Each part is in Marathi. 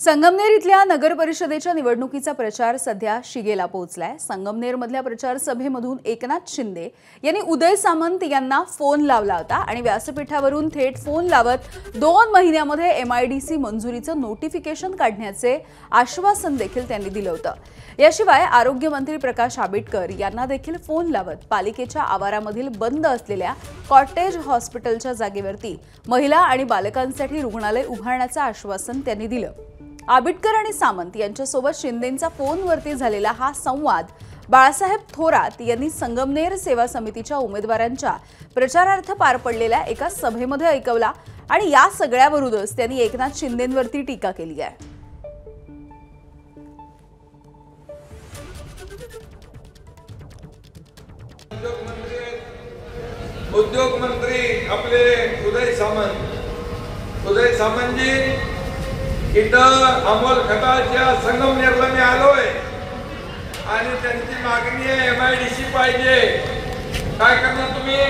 संगमनेर इथल्या नगर परिषदेच्या निवडणुकीचा प्रचार सध्या शिगेला पोहोचलाय। संगमनेरमधल्या प्रचार सभेमधून एकनाथ शिंदे यांनी उदय सामंत यांना फोन लावला होता आणि व्यासपीठावरून थेट फोन लावत 2 महिन्यामध्ये एमआयडीसी मंजुरीचं नोटिफिकेशन काढण्याचे आश्वासन देखील त्यांनी दिलं होतं। याशिवाय आरोग्य मंत्री प्रकाश आंबेडकर यांना देखील फोन लावत पालिकेच्या आवारामधील बंद असलेल्या कॉटेज हॉस्पिटलच्या जागेवरती महिला आणि बालकांसाठी रुग्णालय उभारण्याचं आश्वासन त्यांनी दिलं। आंबेडकर आणि सामंत यांच्यासोबत शिंदेंचा फोनवरती झालेला हा संवाद बाळासाहेब थोरात यांनी संगमनेर सेवा समितीच्या उमेदवारांच्या प्रचारार्थ पार पडलेल्या एका सभेमध्ये ऐकवला आणि या सगळ्यावरूनच त्यांनी एकनाथ शिंदेंवरती टीका केली आहे। उद्योग मंत्री आपले उदय सामंत जी इथं अमोल खताळच्या संगमनेरला मी आलोय आणि त्यांची मागणी आहे एमआयडीसी पाहिजे। काय करणार तुम्ही?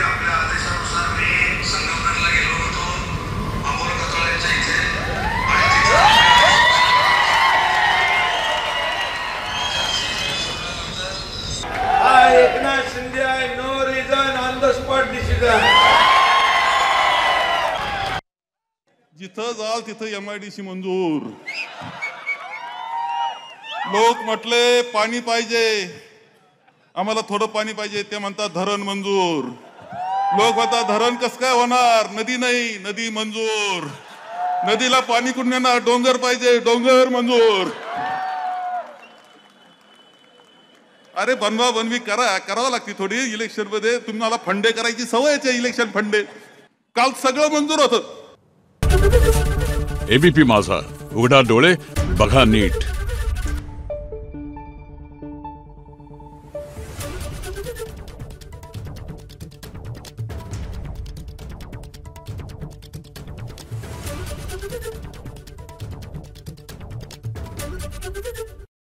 आपल्या आदेशानुसार मी संगमनेरला गेलो होतो अमोल खताळच्या इथे एकनाथ शिंदे आहे। No reason on the spot decision. जिथं जाल तिथं एमआयडीसी मंजूर। लोक म्हटले पाणी पाहिजे, आम्हाला थोडं पाणी पाहिजे, ते म्हणतात धरण मंजूर। लोक म्हणतात धरण कसं काय होणार, नदी नाही, नदी मंजूर। नदीला पाणी कुठून येणार, डोंगर पाहिजे, डोंगर मंजूर। अरे बनवा बनवी करावं लागते थोडी इलेक्शन मध्ये। तुम्हाला फंडे करायची सवयच आहे, इलेक्शन फंडे। काल सगळं मंजूर होतं। एबीपी माझा, उघडा डोळे बघा नीट।